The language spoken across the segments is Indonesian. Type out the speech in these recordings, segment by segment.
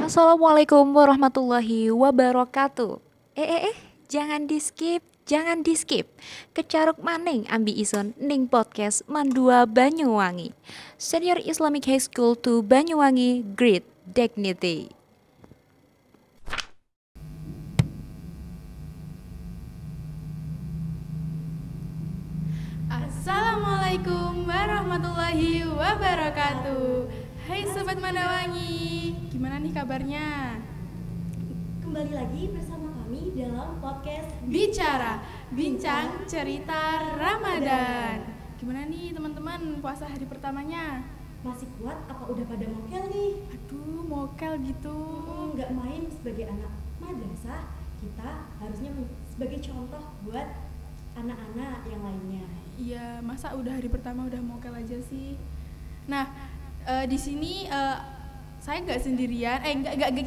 Assalamualaikum warahmatullahi wabarakatuh. Jangan di skip, jangan di skip. Kecaruk maning ambi ison ning podcast Mandua Banyuwangi. Senior Islamic High School to Banyuwangi, Great Dignity. Assalamualaikum warahmatullahi wabarakatuh. Hai Sobat Mandawangi, gimana nih kabarnya? Kembali lagi bersama kami dalam podcast Bincang Cerita Ramadan. Gimana nih teman-teman puasa hari pertamanya? Masih kuat apa udah pada mokel nih? Aduh, mokel gitu. Nggak main sebagai anak madrasah, kita harusnya sebagai contoh buat anak-anak yang lainnya. Iya, masa udah hari pertama udah mokel aja sih. Nah, di sini saya nggak sendirian,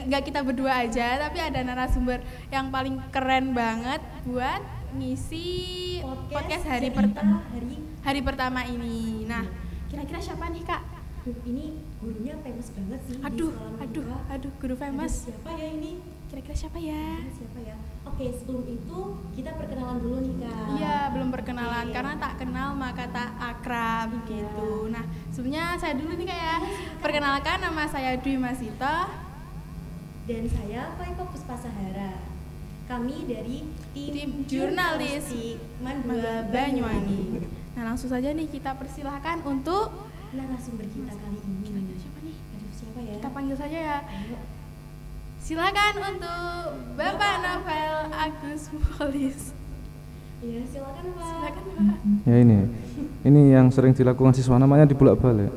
nggak kita berdua aja, tapi ada narasumber yang paling keren banget buat ngisi podcast hari pertama ini. Nah, kira-kira siapa nih Kak? Ini gurunya famous banget sih. Aduh, guru famous. Siapa ya ini? Kira-kira siapa ya? Oke, sebelum itu kita perkenalan dulu nih Kak. Iya, belum perkenalan karena tak kenal maka tak akrab gitu. Nah, sebelumnya saya dulu nih Kak ya. Perkenalkan, nama saya Dwi Masita. Dan saya Faiko Puspasahara. Kami dari tim jurnalis Mandua Banyuwangi. Nah, langsung saja nih kita persilahkan untuk narasumber kita kali ini. Kira-kira siapa nih? Aduh, siapa ya? Kita panggil saja ya. Ayo. Silakan untuk Bapak Novel Agus Muholis. Iya, silakan Pak. Silakan Pak. Ya ini yang sering dilakukan siswa namanya dibolak-balik.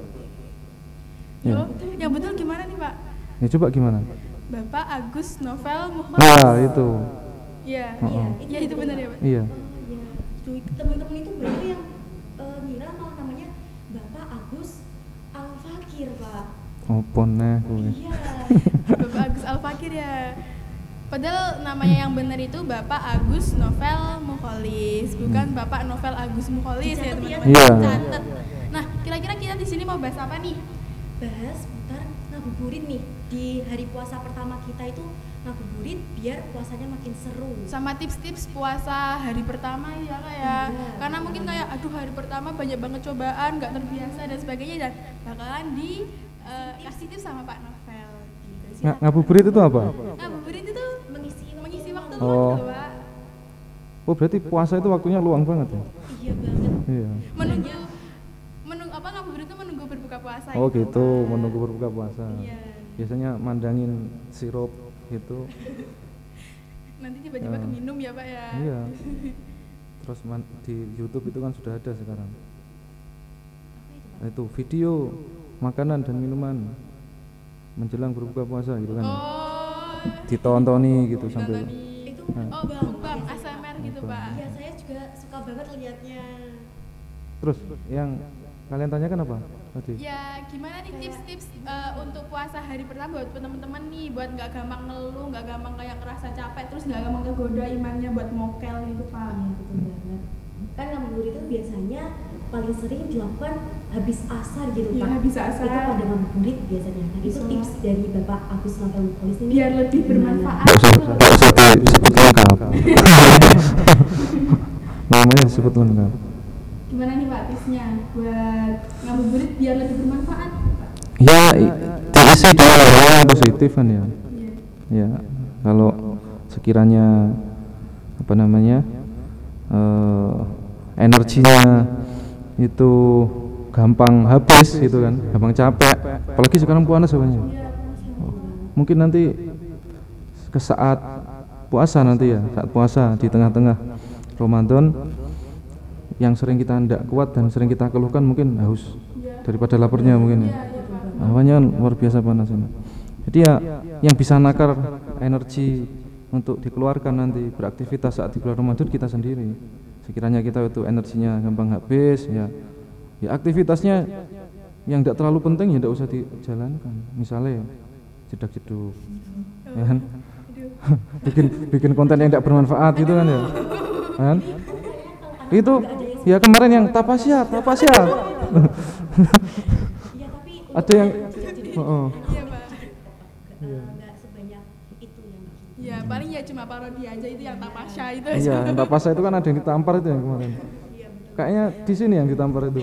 Ya. Yang betul gimana nih Pak? Ya coba gimana? Bapak Agus Novel Muholis. Nah itu. Iya. Iya, Itu benar ya Pak. Iya. Ya, teman-teman itu berarti yang ngira malah namanya Bapak Agus Al-Fakir, Pak. Opo neh kowe. Iya. Bapak Agus Al-Fakir ya. Padahal namanya yang benar itu Bapak Agus Novel Muholis, bukan Bapak Novel Agus Muholis ya teman-teman. Iya. Catat. Nah, kira-kira kita di sini mau bahas apa nih? Bahas seputar ngabuburit nih. Di hari puasa pertama kita itu ngabuburit biar puasanya makin seru. Sama tips-tips puasa hari pertama ya Kak ya. Iya. Karena mungkin kayak aduh hari pertama banyak banget cobaan, nggak terbiasa dan sebagainya, dan bakalan kasih tips sama Pak Novel gitu. Ngabuburit itu apa? Ngabuburit itu mengisi waktu Oh. luang gitu Pak. Oh berarti puasa itu waktunya luang banget ya? Iya banget. Iya. Menunggu apa, ngabuburit itu menunggu berbuka puasa Oh gitu. gitu, menunggu berbuka puasa. Iya. Biasanya mandangin sirup gitu. Nanti tiba-tiba Ya. keminum ya Pak ya. Iya. Terus di YouTube itu kan sudah ada sekarang. Itu video makanan dan minuman menjelang berbuka puasa gitu kan. Oh. Ditontoni gitu sambil Tontonin. Itu Oh, bukbang ASMR gitu Pak. Iya, saya juga suka banget liatnya. terus yang kalian tanyakan apa tadi? Ya, gimana nih tips-tips untuk puasa hari pertama buat teman-teman nih, buat nggak gampang ngeluh, nggak gampang kayak ngerasa capek, terus nggak gampang kegoda imannya buat mokel gitu Pak. Iya, betul banget. Kan ngabuburit itu biasanya paling sering dilakukan habis asar gitu Iya, Pak. habis asar. Itu pada ngabuburit biasanya. Nah, itu tips dari Bapak Agus Novel Muholis ini Biar lebih gimana? bermanfaat. Nggak usah disebut lengkap. Namanya disebut lengkap. Gimana nih Pak tipsnya buat ngabuburit biar lebih bermanfaat Pak? Ya diisi dengan hal yang positif kan ya. Iya. Ya kalau sekiranya apa namanya energinya itu gampang habis gitu kan, gampang capek. Apalagi sekarang puasa sebenarnya. Mungkin nanti ke saat puasa nanti ya, saat puasa di tengah-tengah Ramadan yang sering kita tidak kuat dan sering kita keluhkan mungkin haus daripada laparnya mungkin. Hawanya kan luar biasa panas ini. Jadi ya yang bisa nakar energi untuk dikeluarkan nanti beraktivitas saat di bulan Ramadan kita sendiri. Sekiranya kita itu energinya gampang habis ya aktivitasnya yang tidak terlalu penting ya tidak usah dijalankan. Misalnya jedak-jeduk, ya kan? bikin konten yang tidak bermanfaat gitu kan ya, kan? Itu ya kemarin yang tapasya. Iya, tapi Ada yang Iya Pak. nggak Ya paling ya cuma parodi aja itu yang Tapasya itu aja. Iya, yang Tapasya itu kan ada yang ditampar itu yang kemarin. Kayaknya di sini yang ditampar itu.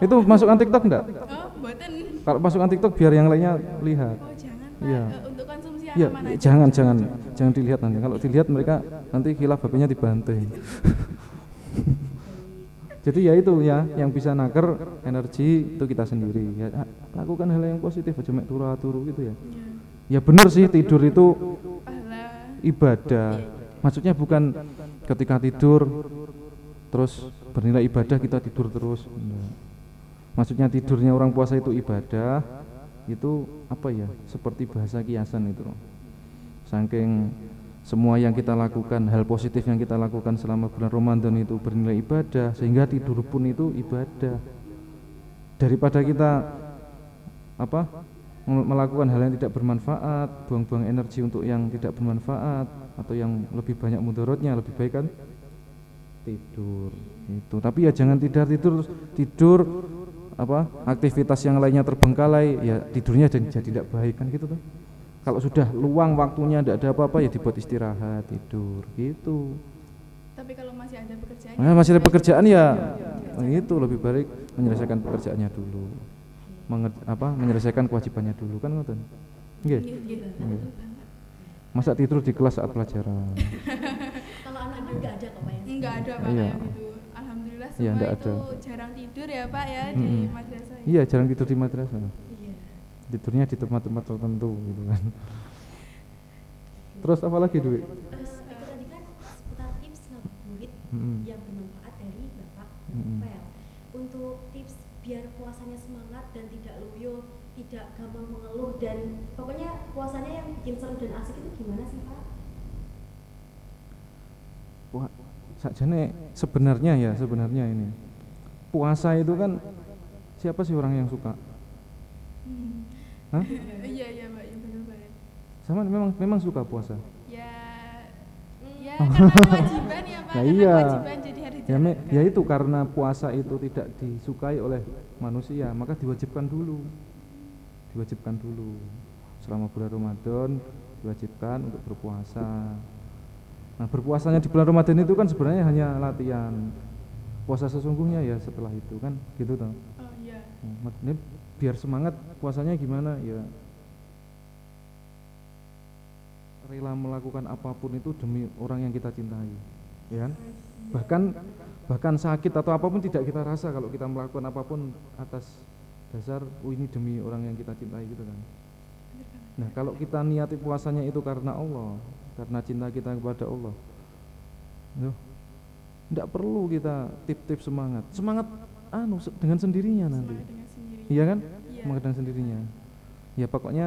Itu masukan TikTok enggak? Oh, mboten. Kalau masukan TikTok biar yang lainnya lihat. Oh, jangan Pak. Iya. Untuk konsumsi Iya, aman aja. jangan dilihat nanti. Kalau dilihat mereka nanti khilaf babinya dibantai. Jadi ya itu ya, yang bisa naker energi itu kita sendiri. Ya, lakukan hal yang positif aja mek turu gitu ya. Ya benar sih, tidur itu Pahala. ibadah. Maksudnya bukan ketika tidur terus bernilai ibadah kita tidur terus. Enggak. Maksudnya tidurnya orang puasa itu ibadah. Itu apa ya? Seperti bahasa kiasan itu. Saking semua yang kita lakukan, hal positif yang kita lakukan selama bulan Ramadan itu bernilai ibadah, sehingga tidur pun itu ibadah. Daripada kita melakukan hal yang tidak bermanfaat, buang-buang energi untuk yang tidak bermanfaat atau yang lebih banyak mudaratnya, lebih baik kan tidur itu. Tapi ya jangan tidur aktivitas yang lainnya terbengkalai, ya tidurnya jadi tidak baik kan gitu tuh. Kalau sudah luang waktunya tidak ada apa-apa ya dibuat istirahat, tidur gitu. Tapi kalau masih ada pekerjaan. Masih ada pekerjaan ya itu lebih baik menyelesaikan pekerjaannya dulu. Menyelesaikan kewajibannya dulu kan ngoten. Nggih. Nggih. Masa tidur di kelas saat pelajaran. Kalau anak-anak nggak ada kok Pak ya? Enggak ada Pak Iya. kayak gitu. Alhamdulillah Iya, semua enggak itu ada. jarang tidur ya Pak ya di madrasah. Iya, jarang tidur di madrasah. Iya. Tidurnya di tempat-tempat tertentu gitu kan. Terus apa lagi Dwi? Terus itu tadi kan seputar tips ngabuburit yang bermanfaat dari Bapak. Apa ya? Untuk tips biar puasanya semangat dan tidak loyo, tidak gampang mengeluh, dan pokoknya puasanya yang bikin seru dan asik itu gimana sih Pak? Wah, sakjane sebenarnya ini puasa itu kan siapa sih orang yang suka? Hah? Iya Pak, ya benar Pak. Sama memang suka puasa. Ya karena kewajiban ya Pak. Nah, Karena iya. kewajiban jadi harus dijalankan. Ya itu karena puasa itu tidak disukai oleh manusia, maka diwajibkan dulu. Selama bulan Ramadan diwajibkan untuk berpuasa. Nah, berpuasanya di bulan Ramadan itu kan sebenarnya hanya latihan. Puasa sesungguhnya ya setelah itu kan, gitu toh. Oh iya. Ini biar semangat puasanya gimana ya? Rela melakukan apapun itu demi orang yang kita cintai, ya kan? Bahkan sakit atau apapun tidak kita rasa kalau kita melakukan apapun atas dasar ini demi orang yang kita cintai gitu kan. Nah, kalau kita niati puasanya itu karena Allah, karena cinta kita kepada Allah, tidak perlu kita tip-tip semangat dengan sendirinya nanti. Dengan sendiri. Iya kan? Iya. Semangat dengan sendirinya. Ya pokoknya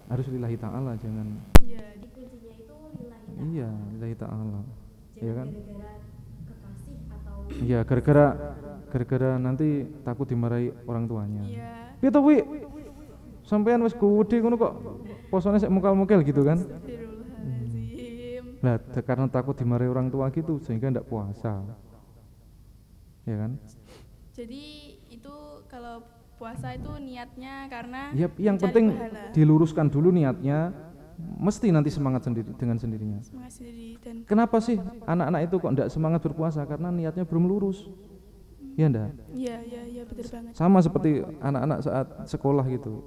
harus lillahi ta'ala, jangan. Iya. Jadi kuncinya itu lillahi ta'ala. Iya, lillahi ta'ala. Iya kan? Gara-gara kekasih atau Iya, gara-gara nanti takut dimarahi orang tuanya. Iya. Gitu wi, sampean wis gede ngono kok posone sik mukal-mukil gitu kan? Astagfirullahaladzim. Nah, karena takut dimarahi orang tua gitu sehingga ndak puasa. Ya kan? Jadi itu kalau puasa itu niatnya karena Ya, yang mencari penting pahala. diluruskan dulu niatnya, mesti nanti semangat sendiri dengan sendirinya. Semangat sendiri dan Kenapa sih anak-anak itu kok ndak semangat berpuasa? Karena niatnya belum lurus. Ya ndak? iya betul banget. Sama seperti anak-anak saat sekolah gitu.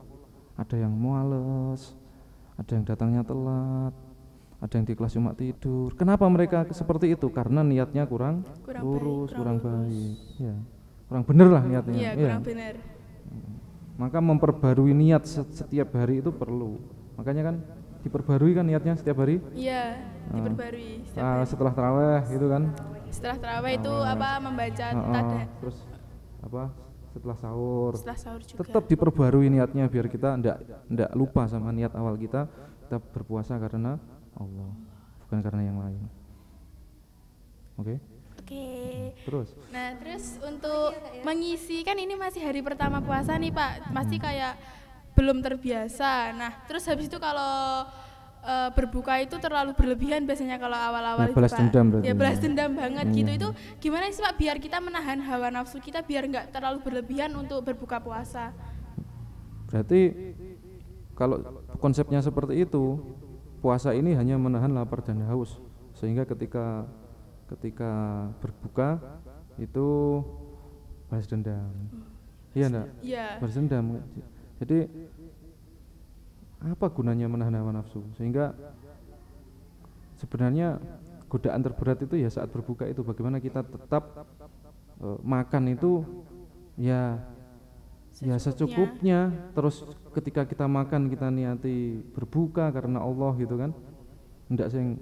Ada yang males, ada yang datangnya telat, ada yang di kelas cuma tidur. Kenapa mereka seperti itu? Karena niatnya kurang lurus, kurang baik. Ya. Kurang bener lah niatnya. Iya, kurang benar. Maka memperbarui niat setiap hari itu perlu. Makanya kan diperbarui kan niatnya setiap hari. Iya, diperbarui setiap hari. Setelah taraweh gitu kan. Setelah tarawih itu membaca Terus setelah sahur. setelah sahur juga. Tetap diperbarui niatnya biar kita ndak lupa sama niat awal kita berpuasa karena Allah, bukan karena yang lain. Oke? Terus Terus untuk mengisi kan ini masih hari pertama puasa nih Pak, masih kayak belum terbiasa. Nah, terus habis itu kalau berbuka itu terlalu berlebihan biasanya kalau awal-awal Ya, itu balas Pak. dendam berarti. Ya balas dendam banget Iya. gitu. Itu gimana sih Pak biar kita menahan hawa nafsu kita biar nggak terlalu berlebihan untuk berbuka puasa? berarti kalau konsepnya seperti itu, puasa ini hanya menahan lapar dan haus, sehingga ketika berbuka itu balas dendam. Iya enggak? Iya. Balas dendam. Jadi apa gunanya menahan hawa nafsu? Sehingga sebenarnya godaan terberat itu ya saat berbuka itu, bagaimana kita tetap makan itu ya secukupnya. Terus ketika kita makan kita niati berbuka karena Allah gitu kan. Enggak sing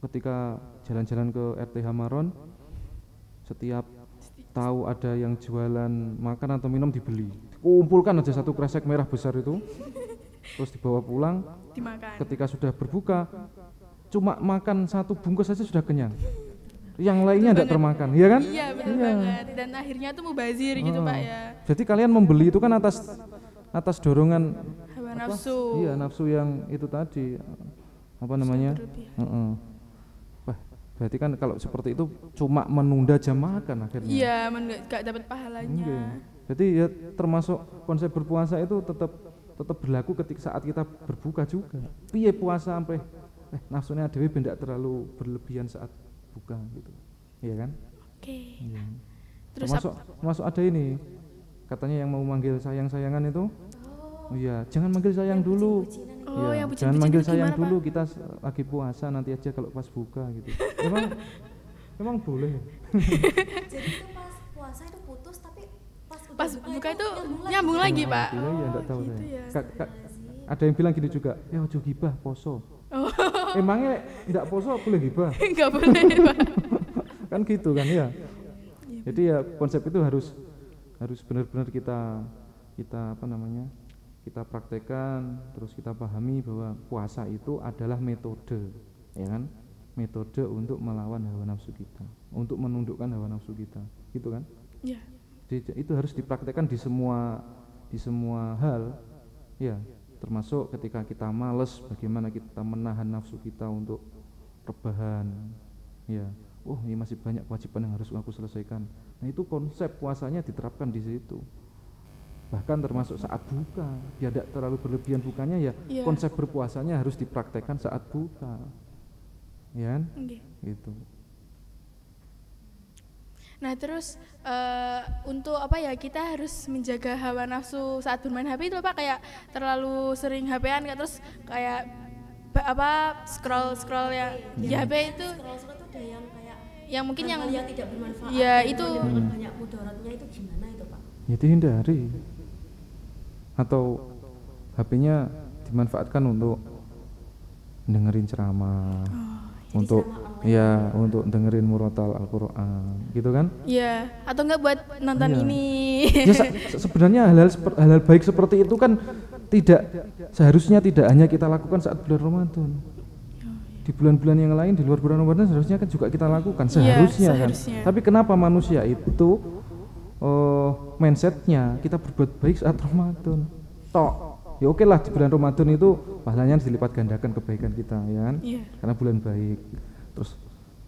ketika jalan-jalan ke RT Hamaron setiap tahu ada yang jualan makan atau minum dibeli, kumpulkan aja satu kresek merah besar itu terus dibawa pulang, Dimakan. ketika sudah berbuka cuma makan satu bungkus saja sudah kenyang, yang lainnya tidak termakan, iya kan? Iya betul banget, dan akhirnya tuh mubazir gitu Pak ya. Jadi kalian membeli itu kan atas dorongan Hawa nafsu. iya, nafsu yang itu tadi apa namanya. Wah, berarti kan kalau seperti itu cuma menunda jam makan akhirnya. Iya, gak dapat pahalanya. Jadi ya termasuk konsep berpuasa itu tetap berlaku ketika saat kita berbuka juga. Piye puasa sampai nafsunya dhewe ben ndak terlalu berlebihan saat buka gitu. Iya kan? Oke. Iya. Terus Termasuk ada ini katanya yang mau manggil sayang-sayangan itu. Oh iya, jangan manggil sayang dulu. Oh, Ya, yang bucin-bucin jangan manggil itu sayang gimana, dulu, Pak? kita lagi puasa, nanti aja kalau pas buka gitu. Emang boleh. Jadi itu pas puasa itu putus, tapi pas udah pas buka itu nyambung lagi Pak. Iya, enggak tahu gitu saya. ya. Ada yang bilang gini juga, ya ojo gibah poso. Oh. Emangnya enggak poso boleh gibah? Enggak boleh Pak. Kan gitu kan ya. Jadi ya konsep itu harus benar-benar kita apa namanya? Kita praktekkan, terus kita pahami bahwa puasa itu adalah metode, ya kan? Metode untuk melawan hawa nafsu kita, untuk menundukkan hawa nafsu kita, gitu kan? Iya. Jadi itu harus dipraktekkan di semua hal, ya, termasuk ketika kita malas, bagaimana kita menahan nafsu kita untuk rebahan, ya. Oh, ini masih banyak kewajiban yang harus aku selesaikan. Nah, itu konsep puasanya diterapkan di situ. Bahkan termasuk saat buka, biar tidak terlalu berlebihan bukanya ya. Iya. Konsep berpuasanya harus dipraktekkan saat buka, ya kan? Oke. Gitu. Nah terus untuk apa ya, kita harus menjaga hawa nafsu saat bermain HP itu Pak, kayak terlalu sering HP-an terus kayak scroll ya di HP itu Scroll itu ada yang kayak yang mungkin yang hal-hal yang tidak bermanfaat. ya dan itu menimbulkan banyak mudaratnya, itu gimana itu Pak? Ya dihindari. Atau HP-nya dimanfaatkan untuk dengerin ceramah, untuk untuk dengerin murotal Al-Qur'an, gitu kan? ya, atau enggak buat nonton Iya. ini. Ya sebenarnya hal-hal baik seperti itu kan seharusnya tidak hanya kita lakukan saat bulan Ramadan. Di bulan-bulan yang lain, di luar bulan Ramadan seharusnya kan juga kita lakukan, seharusnya kan. seharusnya. Tapi kenapa manusia itu mindsetnya kita berbuat baik saat Ramadan? Tok. Ya oke lah, di bulan Ramadan itu pahalanya dilipat gandakan kebaikan kita, ya kan? Iya. Karena bulan baik. Terus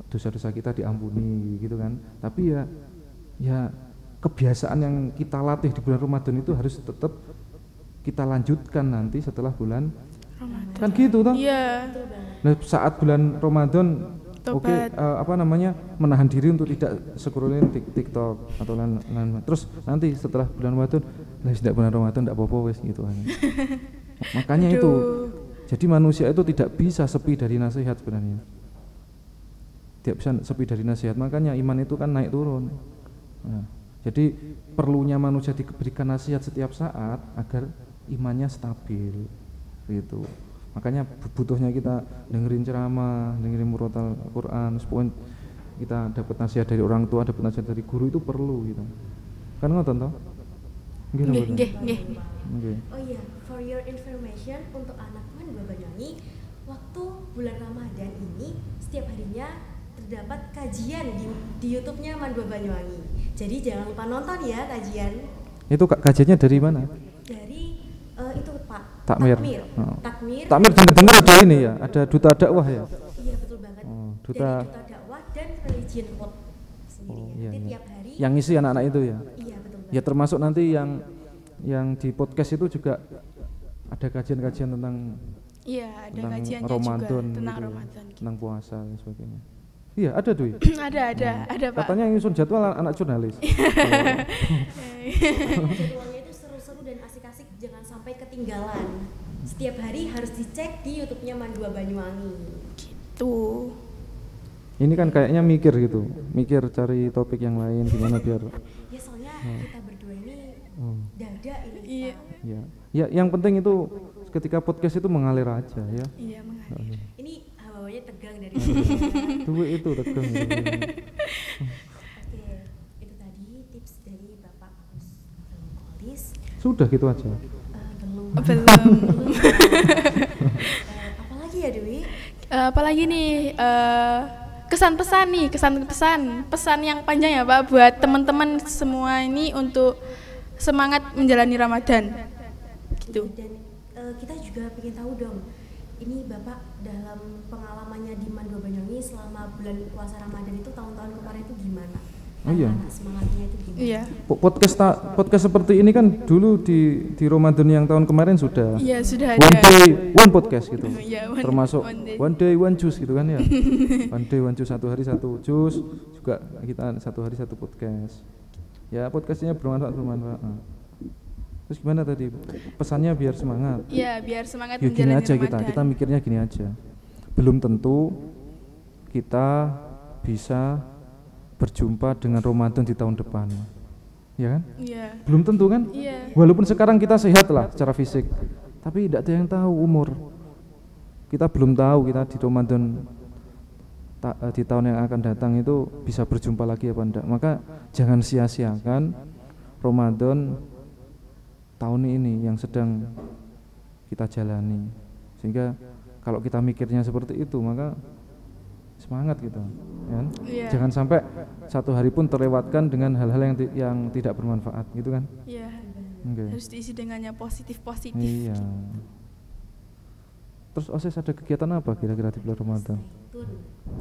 dosa-dosa kita diampuni gitu kan. Tapi ya kebiasaan yang kita latih di bulan Ramadan itu harus tetap kita lanjutkan nanti setelah bulan Ramadan. kan gitu toh. Iya. Nah, saat bulan Ramadan oke, menahan diri untuk tidak scrolling TikTok atau lain-lain. Terus nanti setelah bulan Ramadan, tidak bulan Ramadan tidak apa-apa wes gitu kan. Makanya itu. Jadi manusia itu tidak bisa sepi dari nasihat sebenarnya. Tidak bisa sepi dari nasihat. Makanya iman itu kan naik turun. Nah, jadi perlunya manusia diberikan nasihat setiap saat agar imannya stabil. Gitu. Makanya butuhnya kita dengerin ceramah, dengerin murotal Al-Qur'an, supaya kita dapat nasihat dari orang tua, dapat nasihat dari guru, itu perlu gitu. Kan ngoten toh? Nggih. Oh iya, for your information, untuk anak Mandua Banyuwangi, waktu bulan Ramadan ini setiap harinya terdapat kajian di YouTube-nya Mandua Banyuwangi. Jadi jangan lupa nonton ya kajian. Itu kajiannya dari mana? Dari itu Pak. Takmir. Takmir. Takmir dengar ada ini ya, ada duta dakwah ya. Iya betul banget. Duta dakwah dan religion code sendiri. Iya, Jadi iya. tiap hari. Yang ngisi anak-anak itu ya. Iya betul banget. Ya termasuk nanti yang di podcast itu juga ada kajian-kajian tentang Iya, ada tentang kajiannya Ramadan juga tentang gitu, Ramadan. Gitu. tentang puasa dan sebagainya. Iya, ada Dwi. ada Pak. Katanya yang nyusun jadwal anak jurnalis. Jadwalnya itu seru-seru dan asik-asik, jangan sampai ketinggalan. Setiap hari harus dicek di YouTube-nya Mandua Banyuwangi. Tuh. Ini kan kayaknya mikir gitu, mikir cari topik yang lain gimana biar Ya soalnya kita berdua ini dada ini. Iya. ya. Ya, yang penting itu ketika podcast itu mengalir aja ya. Iya, mengalir. Ini hawanya tegang dari Duit itu tegang. Oke, itu tadi tips dari Bapak Agus Kolis. Sudah gitu aja. Belum. Belum. Apalagi ya Dewi? Apalagi nih pesan yang panjang ya Pak buat teman-teman semua ini untuk semangat menjalani Ramadan. Gitu. Dan kita juga ingin tahu dong, ini Bapak dalam pengalamannya di Mandua Banyuwangi selama bulan puasa Ramadan itu tahun-tahun kemarin itu gimana? Oh iya. Semangatnya itu gimana? Iya. Podcast seperti ini kan dulu di Ramadan yang tahun kemarin sudah. Iya, sudah One ada. day one podcast gitu. Iya, Termasuk one one day day. one juice gitu kan ya. One day one juice, satu hari satu juice, juga kita satu hari satu podcast. Ya, podcastnya bermanfaat. Terus gimana tadi? Pesannya biar semangat. Iya, biar semangat Ya gini menjalani aja Ramadan. kita mikirnya gini aja. Belum tentu kita bisa berjumpa dengan Ramadan di tahun depan. Ya kan? Iya. Belum tentu kan? Iya. Walaupun sekarang kita sehat lah secara fisik, tapi tidak ada yang tahu umur. Kita belum tahu kita di Ramadan di tahun yang akan datang itu bisa berjumpa lagi apa enggak. Maka jangan sia-siakan Ramadan tahun ini yang sedang kita jalani. Sehingga kalau kita mikirnya seperti itu, maka semangat gitu, kan? Iya. Jangan sampai satu hari pun terlewatkan dengan hal-hal yang tidak bermanfaat, gitu kan? Iya. Oke. Harus diisi dengan yang positif-positif. Iya. Terus OSIS ada kegiatan apa kira-kira di bulan Ramadan?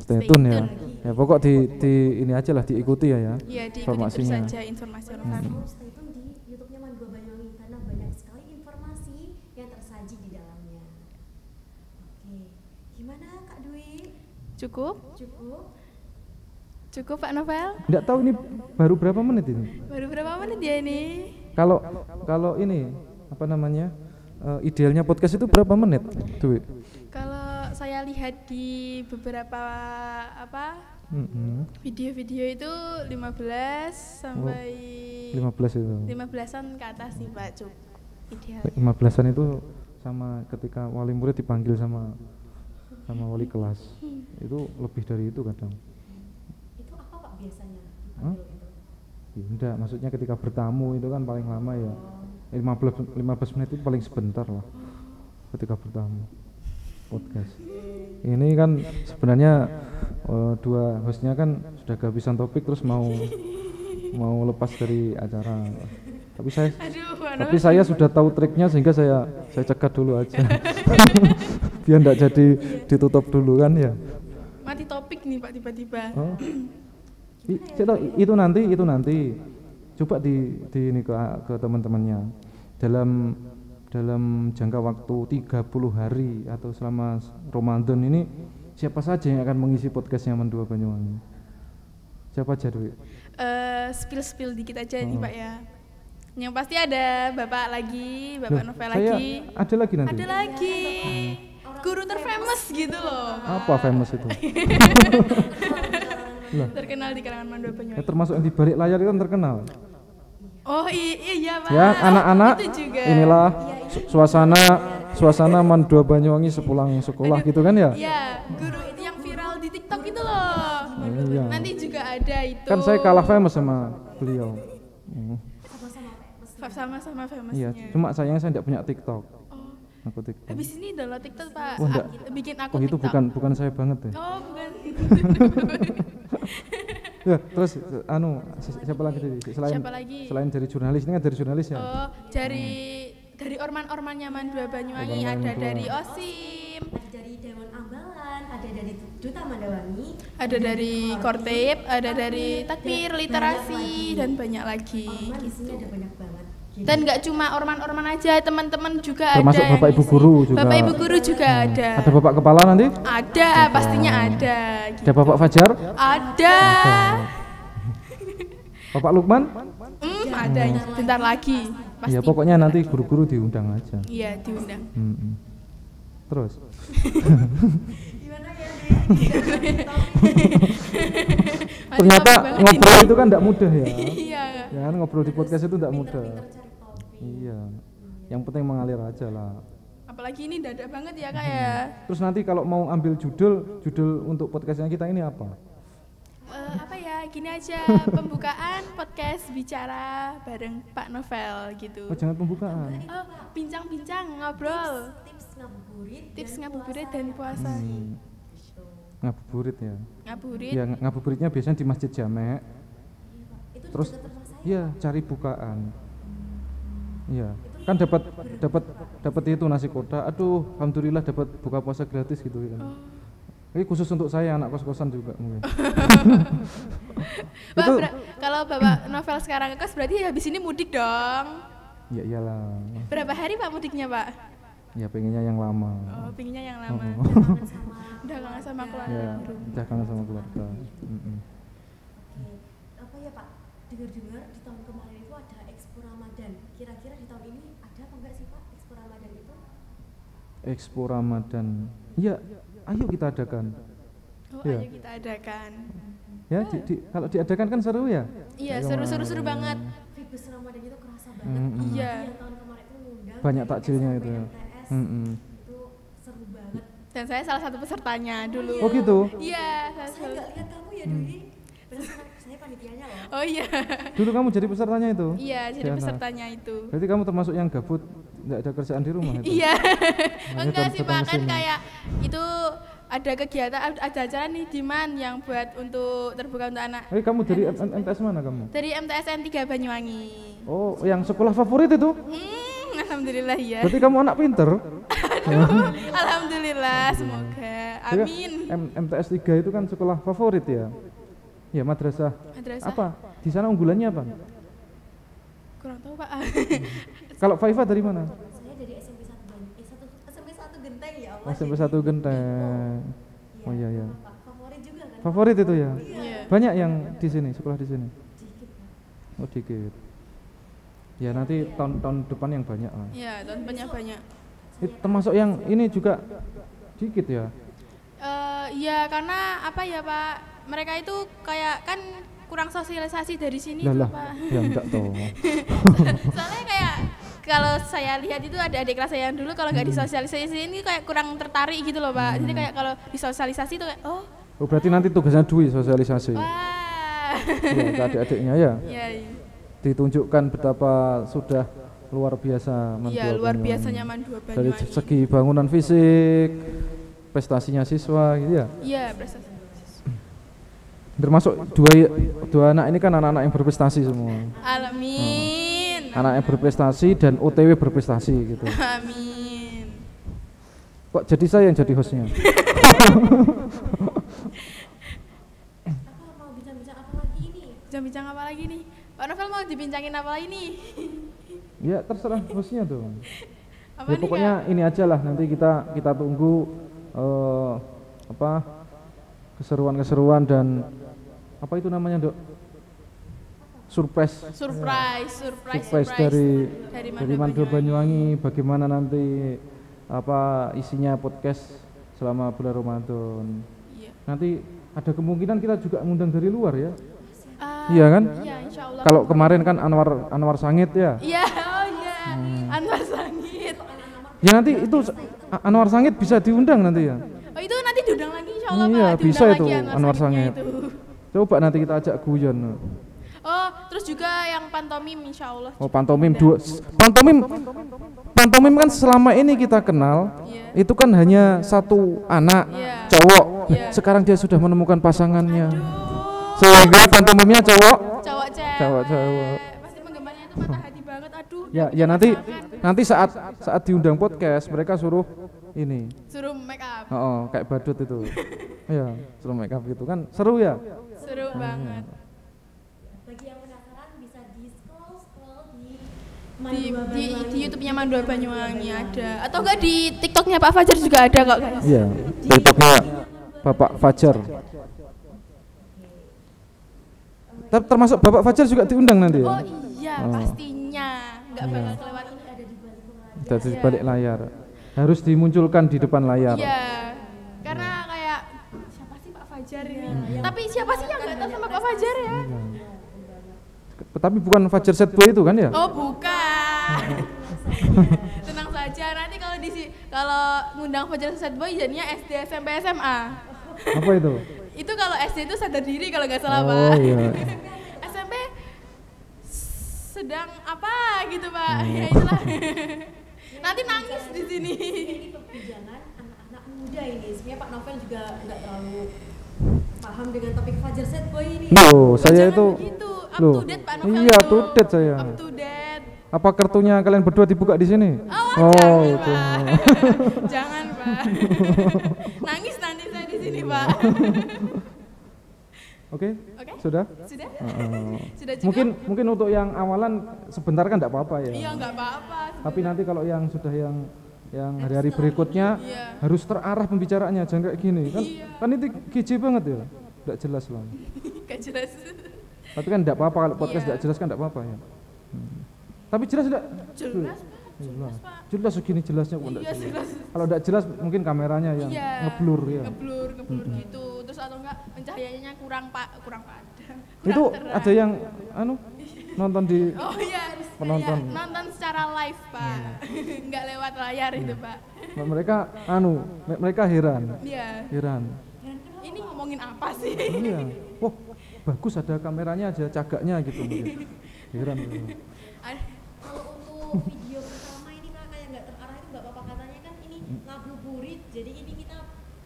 Stay Stay tune ya. tune. Ya pokok di ini aja lah, diikuti ya. Iya, diikuti terus Informasinya. saja informasi terbaru. Stay tune di YouTube-nya Mandua Banyuwangi karena banyak sekali informasi yang tersaji di dalamnya. Oke, gimana Kak Dwi? Cukup? Cukup Pak Novel? Enggak tahu ini baru berapa menit ini? Baru berapa menit ya ini? Kalau ini apa namanya? Idealnya podcast itu berapa menit? Dwi? Kalau saya lihat di beberapa video-video itu 15 sampai 15 itu. 15-an ke atas sih Pak, cukup ideal. 15-an itu sama ketika wali murid dipanggil sama wali kelas. Itu lebih dari itu kadang. Itu apa Pak biasanya Hah? dipanggil itu? Ya, enggak, maksudnya ketika bertamu itu kan paling lama ya. 15 menit itu paling sebentar lah ketika bertamu podcast. Ini kan sebenarnya dua hostnya kan sudah kehabisan topik terus mau lepas dari acara. Tapi saya sudah tahu triknya sehingga saya cekat dulu aja. Biar enggak jadi ditutup dulu kan ya. Mati topik nih Pak tiba-tiba. Oh. Itu nanti coba di ini ke teman-temannya dalam jangka waktu 30 hari atau selama Ramadan ini siapa saja yang akan mengisi podcastnya Mandua Banyuwangi? Siapa aja Dwi? Spill dikit aja nih Pak ya. Yang pasti ada Bapak Novel lagi. Ada lagi nanti. Ada lagi. Guru terfamous gitu loh. Apa famous itu? Terkenal di kalangan Mandua Banyuwangi. Termasuk yang di balik layar itu kan terkenal. Oh iya Pak. Ya, anak-anak, Itu juga. inilah suasana Mandua Banyuwangi sepulang sekolah gitu kan ya? Iya, guru itu yang viral di TikTok itu loh. Iya. Nanti juga ada itu. Kan saya kalah famous sama beliau. Sama-sama famousnya. Iya, cuma sayangnya saya tidak punya TikTok. Aku TikTok. Habis ini download TikTok Pak. Oh, enggak. Bikin akun Oh, itu TikTok. bukan saya banget ya. Oh, bukan. Ya, terus siapa lagi tadi? Siapa lagi? Selain dari jurnalis, ini kan dari jurnalis ya? Oh, dari orman-ormannya Mandua Banyuwangi, Orman ada Mandua. dari OSIM, Ada dari Dewan Ambalan, ada dari Duta Mandawangi, ada dari Kortip, ada dari Takbir, literasi dan banyak lagi. Orman di sini Gitu. ada banyak banget. Dan nggak cuma orman-orman aja, teman-teman juga Termasuk ada. bapak yang ibu ngisi. guru juga. Bapak ibu guru juga ada. Ada bapak kepala nanti? Ada, pastinya ada. Gitu. Ada bapak Fajar? Ada. Bapak Lukman? Ada bentar lagi. Pasti. Ya pokoknya nanti guru-guru diundang aja. Iya, diundang. Terus? Gimana ya? Ternyata ngobrol itu kan tidak mudah ya. Iya. Ya kan ngobrol di podcast itu tidak mudah. Pinter cari topik. Iya. Yang penting mengalir aja lah. Apalagi ini dadak banget ya kak ya. Terus nanti kalau mau ambil judul untuk podcastnya kita ini apa? Apa ya, gini aja, pembukaan podcast bicara bareng Pak Novel gitu. Oh jangan pembukaan. Oh, bincang-bincang, ngobrol, Tips ngabuburit dan puasa. Ngabuburit ya. Ngabuburit. Ya ngabuburitnya biasanya di Masjid Jamek. Itu Terus juga termasuk saya. iya cari bukaan. Iya, kan dapat itu nasi kotak. Aduh, alhamdulillah dapat buka puasa gratis gitu kan. Ini khusus untuk saya anak kos-kosan juga mungkin. Pak, Itu kalau Bapak Novel sekarang ngekos berarti habis ini mudik dong. ya iyalah. Berapa hari Pak mudiknya Pak? Ya pengennya yang lama. Oh, pinginnya yang lama. Kangen sama Udah kangen sama keluarga Ya, di rumah. udah kangen sama keluarga. Oke. Apa ya Pak? Dengar-dengar di tahun kemarin itu ada Expo Ramadan. Kira-kira di tahun ini ada apa enggak sih Pak Expo Ramadan itu? Expo Ramadan. Iya, ayo kita adakan. Oh, Iya. ayo kita adakan. Ya, kalau diadakan kan seru ya. Iya, Ayo, seru-seru banget. Vibes Ramadan itu kerasa banget. Iya. Yang tahun kemarin itu ngundang Banyak dari takjilnya SMP itu ya. MTS. Itu seru banget. Dan saya salah satu pesertanya dulu. Oh gitu. Iya, Saya nggak lihat kamu ya Dwi. Saya panitianya loh. Oh iya. Dulu kamu jadi pesertanya itu? Iya, jadi Diana. pesertanya itu. Berarti kamu termasuk yang gabut, nggak ada kerjaan di rumah itu? Iya. Makanya Enggak sih datang Pak, kan kesini. kayak itu ada kegiatan, ada acara nih Diman yang buat untuk terbuka untuk anak. Kamu dari MTS mana kamu? Dari MTSN 3 Banyuwangi. Oh, yang sekolah favorit itu? Alhamdulillah ya. Berarti kamu anak pinter? Alhamdulillah, semoga. Amin. MTS 3 itu kan sekolah favorit ya? Ya, madrasah. Madrasah. Apa? Di sana unggulannya apa? Kurang tahu Pak. Kalau Faifa dari mana? Saya dari SMP 1 SMP 1 Genteng ya Allah. SMP 1 Genteng. Oh iya ya. Pak, favorit juga kan? Favorit itu ya? Iya. Banyak yang di sini, sekolah di sini? Dikit Pak. Oh dikit. Ya nanti tahun depan yang banyak lah. Iya, tahun banyak-banyak. Termasuk yang ini juga dikit ya? Iya, karena apa ya Pak? Mereka itu kayak kan kurang sosialisasi dari sini Lah tuh lah, Pak. ya enggak toh. Soalnya kayak kalau saya lihat itu ada adik kelas saya yang dulu kalau nggak disosialisasi ini kayak kurang tertarik gitu loh Pak. Jadi kayak kalau disosialisasi itu kayak oh Oh berarti nanti tugasnya Dwi sosialisasi. wah. Ya, ke adik-adiknya ya. Iya, iya. Ditunjukkan betapa sudah luar biasa Man Iya, Dua luar Banyuwangi. biasa nyaman dua Dari Banyuwangi. segi bangunan fisik, prestasinya siswa gitu ya. Iya, prestasi. Termasuk dua anak ini kan anak-anak yang berprestasi semua. Amin. Anak yang berprestasi dan OTW berprestasi gitu. Amin. Kok jadi saya yang jadi hostnya? Apa mau bincang-bincang apa lagi ini? Bincang-bincang apa lagi nih? Pak Novel mau dibincangin apa lagi nih? Ya terserah hostnya dong. Apa Ya nih, pokoknya Kak? ini aja lah nanti kita tunggu apa keseruan-keseruan dan apa itu namanya Dok? Surprise. Surprise dari dari Mandor Banyuwangi bagaimana nanti apa isinya podcast selama bulan Ramadan. Iya. Nanti ada kemungkinan kita juga ngundang dari luar ya. Ah, Iya kan? Iya, insya Allah. Kalau kemarin kan Anwar Sangit ya. Iya, oh iya. Anwar Sangit. Ya nanti itu Anwar Sangit bisa diundang nanti ya. Oh itu nanti diundang lagi insya Allah Iya, Pak. bisa Diundang itu, lagi Anwar Sangitnya Sangit. itu. Coba nanti kita ajak guyon. Oh terus juga yang pantomim insya Allah. Oh pantomim dua. Pantomim kan selama ini kita kenal Iya. itu kan hanya satu anak Iya. cowok. Iya. Sekarang dia sudah menemukan pasangannya. Aduh. Sehingga pantomimnya cowok. Cowok cewek. Cowok. Pasti penggemarnya itu patah hati banget. Aduh. Ya nanti saat diundang podcast mereka suruh ini. Suruh make up. Oh, kayak badut itu. Iya, suruh make up gitu kan seru ya. Seru banget. Bagi yang penasaran bisa di scroll di di YouTube-nya Mandua Banyuwangi ada, atau enggak di TikTok-nya Pak Fajar juga ada kok guys. Iya, TikToknya Bapak Fajar. Termasuk Bapak Fajar juga diundang nanti ya? Oh iya, pastinya nggak bakal kelewat. Ada di balik layar. Harus dimunculkan di depan layar. Iya, karena kayak siapa sih Pak Fajar ini? Tapi siapa sih yang nggak tahu sama Pak Fajar ya? Tapi bukan Fajar Set Boy itu kan ya? Oh bukan. Tenang saja, nanti kalau ngundang Fajar Set Boy jadinya SD, SMP, SMA. Apa itu? Itu kalau SD itu sadar diri kalau nggak salah Oh, Pak. iya. SMP sedang apa gitu Pak? Ya itulah. Nanti nangis di sini. Ini perbincangan anak-anak muda ini. Sebenarnya Pak Novel juga nggak terlalu paham dengan topik Fajar Set Boy ini. Loh, saya Jangan itu begitu. Up loh. to date Pak Novel. Iya, itu. up to date saya. Up to date. Apa kartunya kalian berdua dibuka di sini? Jangan, itu. Pak. Jangan Pak. Nangis nanti saya di sini Pak. Oke? Oke? Sudah? Sudah? Sudah cukup? Mungkin untuk yang awalan sebentar kan enggak apa-apa ya. Iya nggak apa-apa. Tapi nanti kalau yang sudah yang hari-hari berikutnya Iya. harus terarah pembicaraannya, jangan kayak gini. Kan itu gizi banget ya. Enggak jelas loh. Gak jelas. Tapi kan enggak apa-apa kalau podcast Iya. enggak jelas kan enggak apa-apa ya. Tapi jelas enggak? Jelas Pak. Jelas. Jelas segini jelasnya kok enggak Iya jelas. jelas. Kalau enggak jelas mungkin kameranya yang Iya. ngeblur ya. Ngeblur gitu. Terus atau enggak pencahayaannya kurang padam. Kurang Itu terang. ada yang nonton di Oh iya, penonton. iya, nonton secara live Pak. Enggak lewat layar itu Pak. mereka heran. Iya. Heran. Ini ngomongin apa sih? Iya. Wah, bagus ada kameranya, ada cagaknya gitu mungkin. Heran. Kalau untuk video pertama ini Pak kayak nggak terarah itu nggak apa-apa, katanya kan ini ngabuburit. Jadi ini kita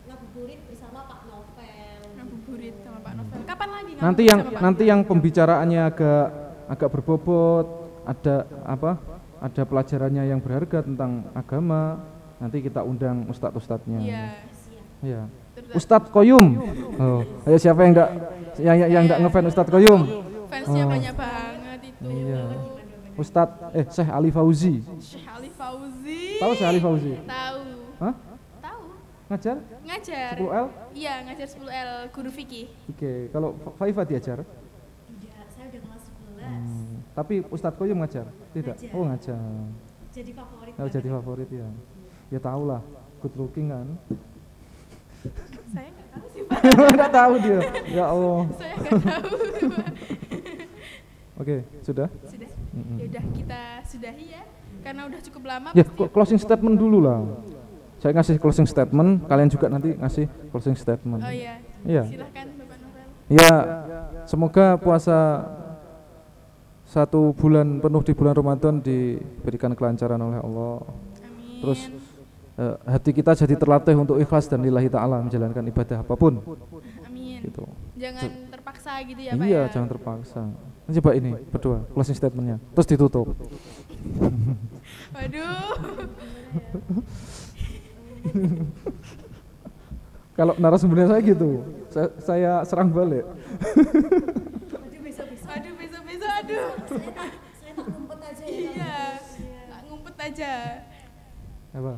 ngabuburit bersama Pak Novel. Ngabuburit sama Pak Novel. Kapan lagi? Nanti yang pembicaraannya agak berbobot, ada pelajarannya yang berharga tentang agama. Nanti kita undang ustadz-ustadznya. Iya. Iya. Ustadz Koyum. Oh, ayo siapa yang enggak ngefans Ustadz Koyum? Fansnya banyak banget itu. Iya. Ustadz Syekh Ali Fauzi. Syekh Ali Fauzi. Tahu Syekh Ali Fauzi? Tahu. Hah? Tahu. Ngajar? Ngajar. 10L? Iya, ngajar 10L guru fikih. Oke, kalau Faifa diajar? Tidak, saya udah kelas 11. Tapi Ustadz Koyum ngajar? Tidak? Ngajar. Oh ngajar. Jadi favorit. Kalau jadi favorit ya. Ya tahu lah, good looking kan. Saya nggak tahu sih Pak. Enggak tahu dia. Ya Allah. Saya nggak tahu Pak. Oke, sudah? Sudah. Ya udah kita sudahi ya. Karena udah cukup lama. Ya, pasti- closing statement dulu lah. Saya ngasih closing statement, kalian juga nanti ngasih closing statement. Oh iya. Iya. Silahkan Bapak Novel. Ya, semoga puasa 1 bulan penuh di bulan Ramadan diberikan kelancaran oleh Allah. Amin. Terus hati kita jadi terlatih untuk ikhlas dan lillahi ta'ala menjalankan ibadah apapun Amin. gitu. Jangan terpaksa gitu ya Pak Iya, ya. jangan terpaksa. Coba ini berdua closing statementnya, terus ditutup. Waduh. Kalau narasumbernya saya gitu, saya serang balik. Aduh besok-besok. Aduh besok-besok aduh. Saya tak ngumpet aja ya. Iya. Tak ngumpet aja. Apa?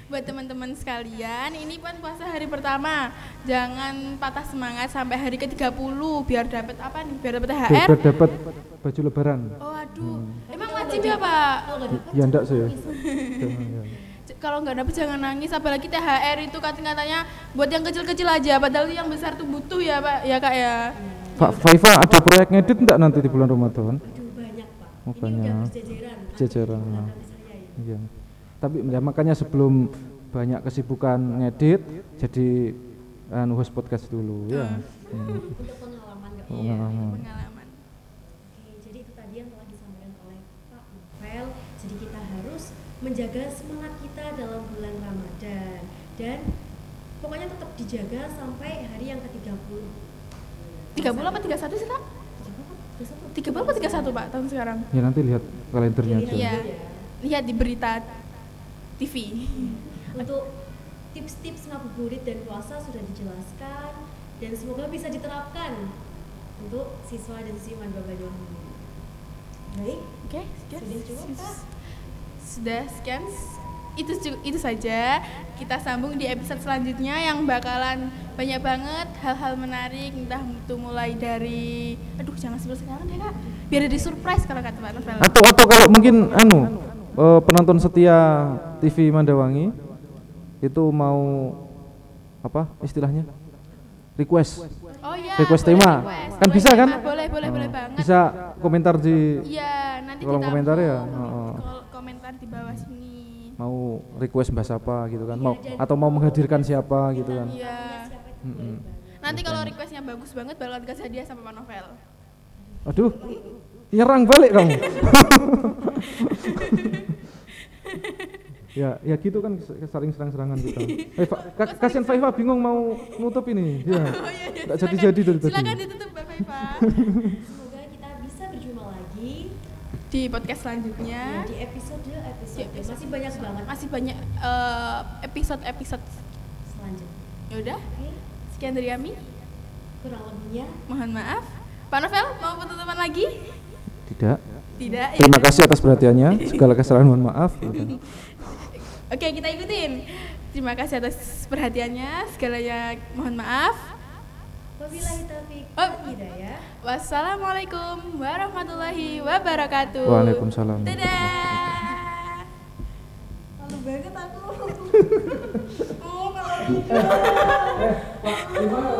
Buat teman-teman sekalian, ini kan puasa hari pertama. Jangan patah semangat sampai hari ke-30 biar dapat apa nih? Biar dapat THR. Biar dapat baju lebaran. Oh aduh. Emang wajib ya, Pak? Ya enggak sih. Jangan, ya. Kalau nggak dapat jangan nangis, apalagi THR itu katanya buat yang kecil-kecil aja, padahal yang besar tuh butuh ya, Pak. Ya, Kak ya. Pak Faifa ada proyek ngedit enggak nanti di bulan Ramadan? Aduh banyak Pak. Oh, Ini banyak. udah berjajaran. Jajaran. Belakang saya ini. Iya. Tapi ya makanya sebelum banyak kesibukan ngedit, jadi host podcast dulu ya. Untuk pengalaman nggak apa-apa. Pengalaman. Pengalaman. Oke, jadi itu tadi yang telah disampaikan oleh Pak Novel. Jadi kita harus menjaga semangat kita dalam bulan Ramadan dan pokoknya tetap dijaga sampai hari yang ke-30. 30 apa 31 sih, Kak? 30 apa 31, Pak, tahun sekarang? Ya nanti lihat kalendernya aja. Iya. Lihat di berita TV. Untuk tips-tips ngabuburit dan puasa sudah dijelaskan dan semoga bisa diterapkan untuk siswa dan siswi Mandua Banyuwangi. Baik, Oke, sekian. sudah cukup Kak? Sudah sekian. Itu saja. Kita sambung di episode selanjutnya yang bakalan banyak banget hal-hal menarik, entah itu mulai dari jangan sebelum sekarang deh Kak. Biar di surprise kalau kata Pak Novel. Atau kalau mungkin penonton setia TV Mandawangi itu mau apa istilahnya? Request. Oh iya. Request boleh tema. request. Kan Boleh bisa kan? tema, Boleh banget. Bisa komentar di Iya, nanti kolom kita komentar ya. komentar di bawah sini. Mau request bahas apa gitu kan? Atau mau menghadirkan siapa gitu kan? Iya. Nanti kalau requestnya bagus banget bakal dikasih hadiah sama Pak Novel. Aduh, nyerang balik kamu. ya gitu kan saling serang-serangan kita. Kasihan Faifa bingung mau nutup ini. Ya. Enggak jadi-jadi dari tadi. Silakan ditutup Mbak Faifa. Semoga kita bisa berjumpa lagi Di podcast selanjutnya. di episode masih banyak banget Masih banyak episode selanjutnya. Yaudah, Oke, sekian dari kami. kurang lebihnya Mohon maaf. Pak Novel mau penutupan lagi? Tidak. Tidak. Terima kasih atas perhatiannya. Segala kesalahan mohon maaf. Gitu. Oke, kita ikutin. Terima kasih atas perhatiannya. Segalanya mohon maaf. wabillahi taufiq Oh. wal hidayah. Wassalamualaikum warahmatullahi wabarakatuh. Waalaikumsalam. Dadah. Malu banget aku. Oh, kalau Gimana?